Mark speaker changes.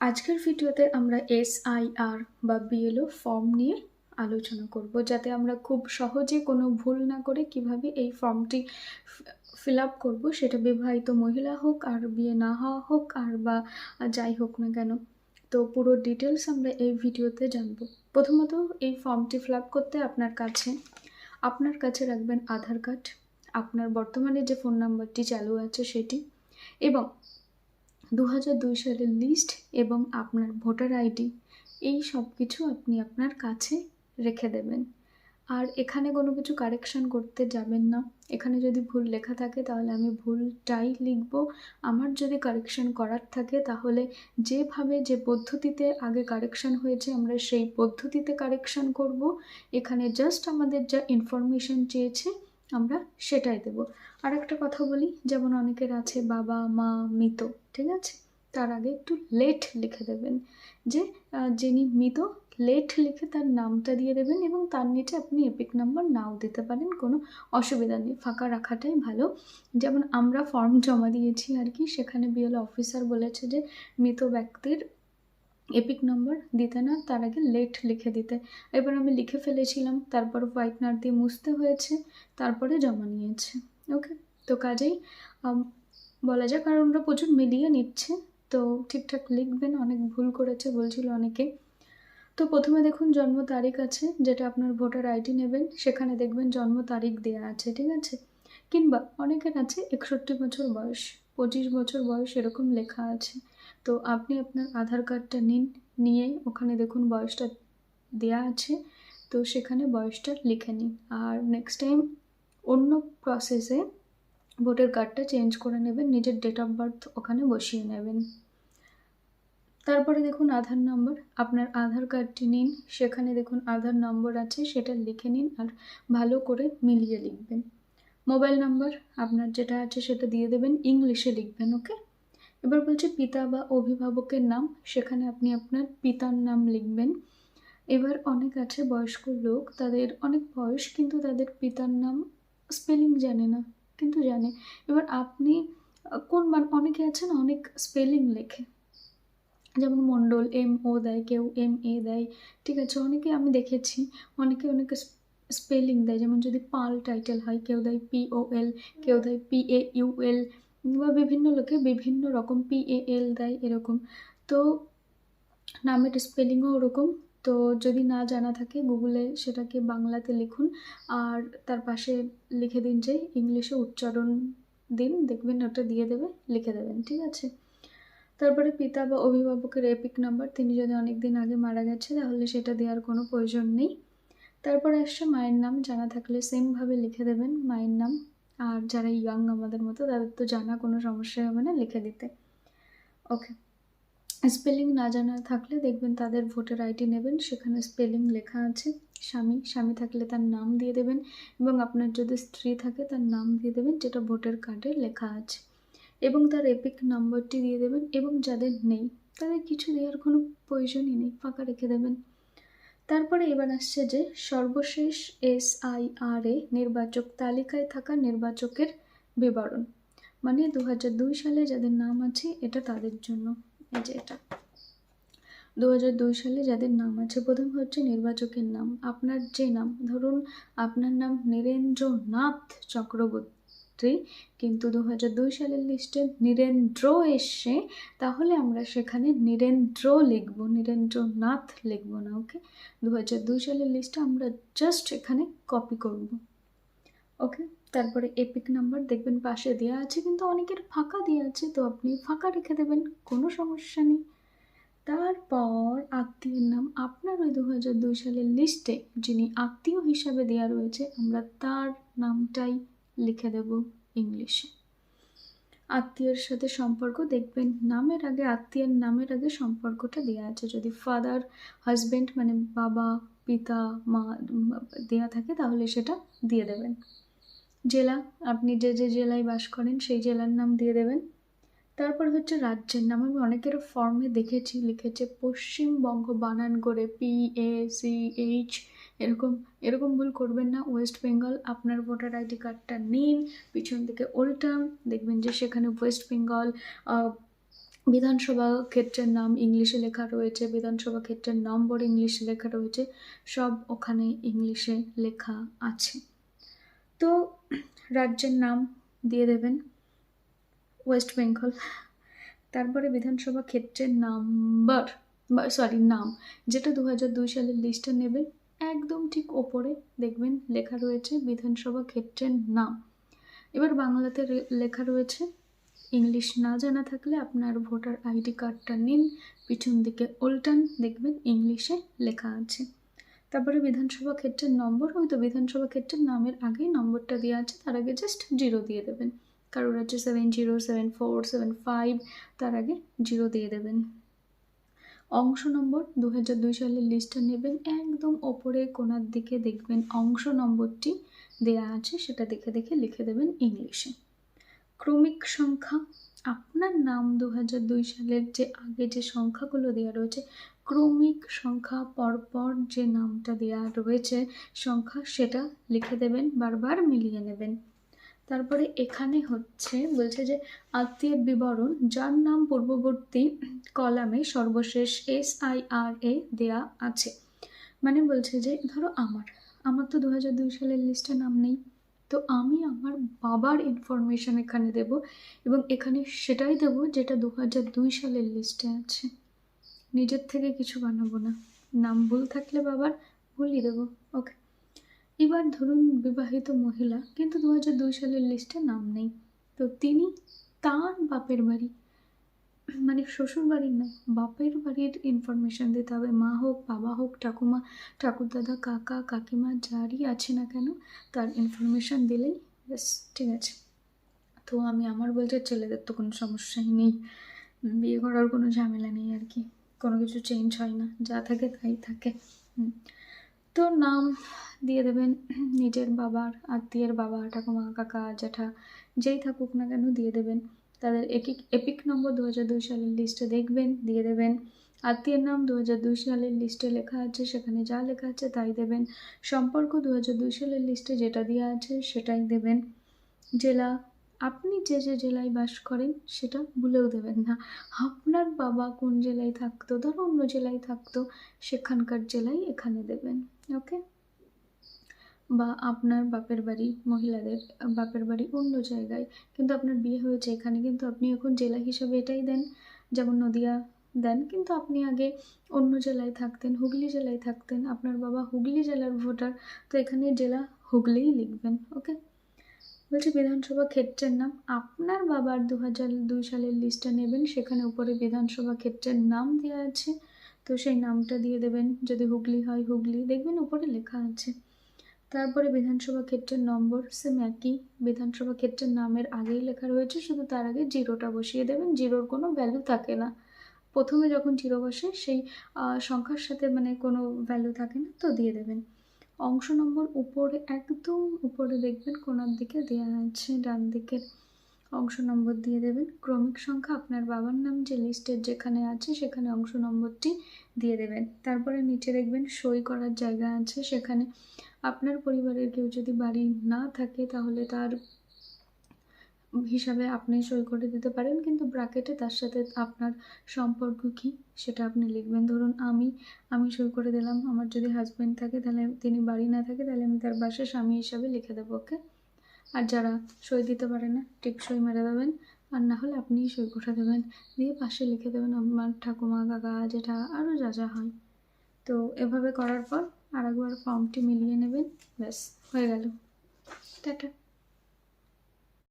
Speaker 1: আজকের ভিডিওতে আমরা এসআইআর বা বিএলও ফর্ম নিয়ে আলোচনা করব, যাতে আমরা খুব সহজে কোনো ভুল না করে কিভাবে এই ফর্মটি ফিল আপ করবো, সেটা বিবাহিত মহিলা হোক আর বিয়ে না হওয়া হোক আর বা যাই হোক না কেন। তো পুরো ডিটেলস আমরা এই ভিডিওতে জানব। প্রথমত এই ফর্মটি ফিল আপ করতে আপনার কাছে রাখবেন আধার কার্ড, আপনার বর্তমানে যে ফোন নাম্বারটি চালু আছে সেটি, এবং 2002 সালের লিস্ট এবং আপনার ভোটার আইডি, এই সব কিছু আপনি আপনার কাছে রেখে দেবেন। আর এখানে কোনো কিছু কারেকশন করতে যাবেন না। এখানে যদি ভুল লেখা থাকে তাহলে আমি ভুলটাই লিখব। আমার যদি কারেকশন করার থাকে তাহলে যেভাবে যে পদ্ধতিতে আগে কারেকশন হয়েছে আমরা সেই পদ্ধতিতে কারেকশন করব। এখানে জাস্ট আমাদের যা ইনফরমেশন চেয়েছে আমরা সেটাই দেব। আর একটা কথা বলি, যেমন অনেকের আছে বাবা মা মৃত, ঠিক আছে, তার আগে একটু লেট লিখে দেবেন, যে যিনি মৃত লেট লিখে তার নামটা দিয়ে দেবেন, এবং তার নিচে আপনি এপিক নাম্বার নাও দিতে পারেন, কোনো অসুবিধা নেই, ফাঁকা রাখাটাই ভালো। যেমন আমরা ফর্ম জমা দিয়েছি আর কি, সেখানে বিএলও অফিসার বলেছে যে মৃত ব্যক্তির এপিক নাম্বার দিতে না, তার আগে লেট লিখে দিতে। এবার আমি লিখে ফেলেছিলাম, তারপর হোয়াইটনার দিয়ে মুছতে হয়েছে, তারপরে জমা নিয়েছে। ওকে, তো কাজেই বলা যাক, কারণ ওরা প্রচুর মিলিয়ে নিচ্ছে, তো ঠিকঠাক লিখবেন। অনেক ভুল করেছে বলছিল অনেকে। তো প্রথমে দেখুন জন্ম তারিখ আছে, যেটা আপনার ভোটার আইডি নেবেন, সেখানে দেখবেন জন্ম তারিখ দেওয়া আছে, ঠিক আছে। কিংবা অনেকের আছে 61 বছর বয়স, 25 বছর বয়স, এরকম লেখা আছে। তো আপনি আপনার আধার কার্ডটা নিয়ে ওখানে দেখুন বয়সটা দেওয়া আছে, তো সেখানে বয়সটা লিখে নিন। আর নেক্সট টাইম অন্য প্রসেসে ভোটার কার্ডটা চেঞ্জ করে নেবেন, নিজের ডেট অফ বার্থ ওখানে বসিয়ে নেবেন। তারপরে দেখুন আধার নম্বর, আপনার আধার কার্ডটি নিন, সেখানে দেখুন আধার নম্বর আছে, সেটা লিখে নিন আর ভালো করে মিলিয়ে লিখবেন। মোবাইল নাম্বার আপনার যেটা আছে সেটা দিয়ে দেবেন, ইংলিশে লিখবেন। ওকে, এবার বলছে পিতা বা অভিভাবকের নাম, সেখানে আপনি আপনার পিতার নাম লিখবেন। এবার অনেক আছে বয়স্ক লোক, তাদের অনেক বয়স কিন্তু তাদের পিতার নাম স্পেলিং জানে না, কিন্তু জানে। এবার আপনি অনেকে আছে না, অনেক স্পেলিং লেখে, যেমন মণ্ডল MO দেয়, কেউ MA দেয়, ঠিক আছে। অনেকে আমি দেখেছি অনেকে স্পেলিং দেয়, যেমন যদি পাল টাইটেল হয় কেউ দেয় POL, কেউ দেয় PAUL, বা বিভিন্ন লোকে বিভিন্ন রকম PAL দেয়, এরকম। তো নামের স্পেলিংও ওরকম। তো যদি না জানা থাকে গুগলে সেটাকে বাংলাতে লিখুন, আর তার পাশে লিখে দিন যে ইংলিশে উচ্চারণ দিন, দেখবেন ওটা দিয়ে দেবে, লিখে দেবেন, ঠিক আছে। তারপরে পিতা বা অভিভাবকের এপিক নাম্বার, তিনি যদি অনেক দিন আগে মারা গেছে তাহলে সেটা দেওয়ার কোনো প্রয়োজন নেই। তারপরে আসছে মায়ের নাম, জানা থাকলে সেমভাবে লিখে দেবেন মায়ের নাম। আর যারা ইয়াং আমাদের মতো তাদের তো জানা, কোনো সমস্যা হবে না লিখে দিতে। ওকে, স্পেলিং না জানা থাকলে দেখবেন তাদের ভোটার আইডি নেবেন, সেখানে স্পেলিং লেখা আছে। স্বামী থাকলে তার নাম দিয়ে দেবেন, এবং আপনার যদি স্ত্রী থাকে তার নাম দিয়ে দেবেন, যেটা ভোটার কার্ডে লেখা আছে, এবং তার এপিক নাম্বারটি দিয়ে দেবেন। এবং যাদের নেই তাদের কিছু দেওয়ার কোনো প্রয়োজনই নেই, ফাঁকা রেখে দেবেন। তারপরে এবার আসছে যে সর্বশেষ SIR নির্বাচক তালিকায় থাকা নির্বাচকের বিবরণ, মানে 2002 সালে যাদের নাম আছে এটা তাদের জন্য। এই যে এটা 2002 সালে যাদের নাম আছে, প্রথম হচ্ছে নির্বাচকের নাম। আপনার যে নাম, ধরুন আপনার নাম নীরেন্দ্রনাথ চক্রবর্তী, কিন্তু 2002 সালের লিস্টে নীরেন্দ্র এসছে, তাহলে আমরা সেখানে নীরেন্দ্র লিখব, নীরেন্দ্রনাথ লিখব না। ওকে, 2002 সালের লিস্টে আমরা জাস্ট এখানে কপি করব। ওকে, তারপরে এপিক নাম্বার দেখবেন পাশে দেওয়া আছে, কিন্তু অনেকের ফাঁকা দেওয়া আছে, তো আপনি ফাঁকা রেখে দেবেন, কোনো সমস্যা নেই। তারপর আত্মীয়ের নাম, আপনার ওই 2002 সালের লিস্টে যিনি আত্মীয় হিসাবে দেওয়া রয়েছে আমরা তার নামটাই লিখে দেব ইংলিশে। আত্মীয়ের সাথে সম্পর্ক দেখবেন নামের আগে, আত্মীয়ের নামের আগে সম্পর্কটা দেওয়া আছে, যদি ফাদার হাজব্যান্ড মানে বাবা পিতা মা দেওয়া থাকে তাহলে সেটা দিয়ে দেবেন। জেলা, আপনি যে জেলায় বাস করেন সেই জেলার নাম দিয়ে দেবেন। তারপর হচ্ছে রাজ্যের নাম, আমি অনেকের ফর্মে দেখেছি লিখেছে পশ্চিমবঙ্গ, বানান করে PACH, এরকম ভুল করবেন না। ওয়েস্ট বেঙ্গল, আপনার ভোটার আইডি কার্ডটা নিন, পিছন থেকে উল্টান, দেখবেন যে সেখানে ওয়েস্ট বেঙ্গল বিধানসভা ক্ষেত্রের নাম ইংলিশে লেখা রয়েছে, বিধানসভা ক্ষেত্রের নম্বর ইংলিশে লেখা রয়েছে, সব ওখানে ইংলিশে লেখা আছে। তো রাজ্যের নাম দিয়ে দেবেন ওয়েস্ট বেঙ্গল। তারপরে বিধানসভা ক্ষেত্রের নাম্বার নাম যেটা 2002 সালের লিস্টে নেবেন, একদম ঠিক ওপরে দেখবেন লেখা রয়েছে বিধানসভা ক্ষেত্রের নাম। এবার বাংলাতে লেখা রয়েছে, ইংলিশ না জানা থাকলে আপনার ভোটার আইডি কার্ডটা নিন, পিছন দিকে উল্টান, দেখবেন ইংলিশে লেখা আছে। তারপরে বিধানসভা ক্ষেত্রের নম্বর, ওই তো বিধানসভা ক্ষেত্রের নামের আগেই নম্বরটা দেওয়া আছে, তার আগে জাস্ট 0 দিয়ে দেবেন। কারোর আছে 70, 74, 75, তার আগে 0 দিয়ে দেবেন। অংশ নম্বর 2002 সালের লিস্টটা নেবেন, একদম ওপরে কোণার দিকে দেখবেন অংশ নম্বরটি দেয়া আছে, সেটা দেখে দেখে লিখে দেবেন ইংলিশে। ক্রমিক সংখ্যা, আপনার নাম 2002 সালের যে আগে যে সংখ্যাগুলো দেওয়া রয়েছে, ক্রমিক সংখ্যা পরপর যে নামটা দেওয়া রয়েছে সংখ্যা, সেটা লিখে দেবেন, বারবার মিলিয়ে নেবেন। তারপরে এখানে বলছে যে আত্মীয়ের বিবরণ, যার নাম পূর্ববর্তী কলামে সর্বশেষ SIRA দেয়া আছে। মানে বলছে যে ধরো আমার তো 2002 সালের লিস্টে নাম নেই, তো আমি আমার বাবার ইনফরমেশন এখানে দেব, এবং এখানে সেটাই দেব যেটা 2002 সালের লিস্টে আছে। নিজের থেকে কিছু বানাবো না, নাম ভুল থাকলে বাবার ভুলই দেবো। ওকে, এবার ধরুন বিবাহিত মহিলা, কিন্তু 2002 সালের লিস্টে নাম নেই, তো তিনি তার বাপের বাড়ি, মানে শ্বশুর বাড়ির না, বাপের বাড়ির ইনফরমেশন দিতে হবে। মা হোক, বাবা হোক, ঠাকুমা, ঠাকুরদাদা, কাকা, কাকিমা, যারই আছে না কেন তার ইনফরমেশন দিলেই ব্যাস ঠিক আছে। তো আমি আমার বলতে, ছেলেদের তো কোনো সমস্যাই নেই, বিয়ে করার কোনো ঝামেলা নেই আর কি, কোনো কিছু চেঞ্জ হয় না, যা থাকে তাই থাকে। তো নাম দিয়ে দেবেন নিজের বাবার, আত্মীয়ের বাবা, ঠাকুমা, কাকা, জ্যাঠা, যেই থাকুক না কেন দিয়ে দেবেন। তাদের এপিক নম্বর 2002 সালের লিস্টে দেখবেন, দিয়ে দেবেন। আত্মীয়ের নাম 2002 সালের লিস্টে লেখা আছে, সেখানে যা লেখা আছে তাই দেবেন। সম্পর্ক 2002 সালের লিস্টে যেটা দেওয়া আছে সেটাই দেবেন। জেলা, আপনি যে যে জেলায় বাস করেন সেটা ভুলেও দেবেন না। আপনার বাবা কোন জেলায় থাকতো, ধরো অন্য জেলায় থাকতো, সেখানকার জেলায় এখানে দেবেন। ওকে, বা আপনার বাপের বাড়ি, মহিলাদের বাপের বাড়ি অন্য জায়গায়, কিন্তু আপনার বিয়ে হয়েছে এখানে, কিন্তু আপনি এখন জেলা হিসাবে এটাই দেন, যেমন নদিয়া দেন, কিন্তু আপনি আগে অন্য জেলায় থাকতেন, হুগলি জেলায় থাকতেন, আপনার বাবা হুগলি জেলার ভোটার, তো এখানে জেলা হুগলিই লিখবেন। ওকে, বলছি বিধানসভা ক্ষেত্রের নাম, আপনার বাবার 2002 সালের লিস্টটা নেবেন, সেখানে উপরে বিধানসভা ক্ষেত্রের নাম দেওয়া আছে, তো সেই নামটা দিয়ে দেবেন। যদি হুগলি হয় হুগলি, দেখবেন উপরে লেখা আছে। তারপরে বিধানসভা ক্ষেত্রের নম্বর সেম একই, বিধানসভা ক্ষেত্রের নামের আগেই লেখা রয়েছে, শুধু তার আগে 0টা বসিয়ে দেবেন, 0র কোনো ভ্যালু থাকে না। প্রথমে যখন 0 বসে সেই সংখ্যার সাথে মানে কোনো ভ্যালু থাকে না, তো দিয়ে দেবেন। অংশ নম্বর উপরে, একদম উপরে দেখবেন কোণার দিকে দেওয়া আছে, ডান দিকের অংশ নম্বর দিয়ে দেবেন। ক্রমিক সংখ্যা, আপনার বাবার নাম যে লিস্টের যেখানে আছে সেখানে অংশ নম্বরটি দিয়ে দেবেন। তারপরে নিচে দেখবেন সই করার জায়গা আছে, সেখানে আপনার পরিবারের কেউ যদি বাড়ি না থাকে তাহলে তার হিসাবে আপনি সই করে দিতে পারেন, কিন্তু ব্র্যাকেটে তার সাথে আপনার সম্পর্ক কী সেটা আপনি লিখবেন। ধরুন আমি সই করে দিলাম, আমার যদি হাজব্যান্ড থাকে তাহলে, তিনি বাড়ি না থাকে তাহলে আমি তার বাসায় স্বামী হিসাবে লিখে দেবো। ওকে, আর যারা সই দিতে পারে না টিক সই মেরে দেবেন, আর না হলে আপনিই সই করে দেবেন, দিয়ে পাশে লিখে দেবেন আমার ঠাকুমা, কাকা, যেটা আরও যা যা হয়। তো এভাবে করার পর আরেকবার ফর্মটি মিলিয়ে নেবেন, ব্যাস হয়ে গেল। টাটা।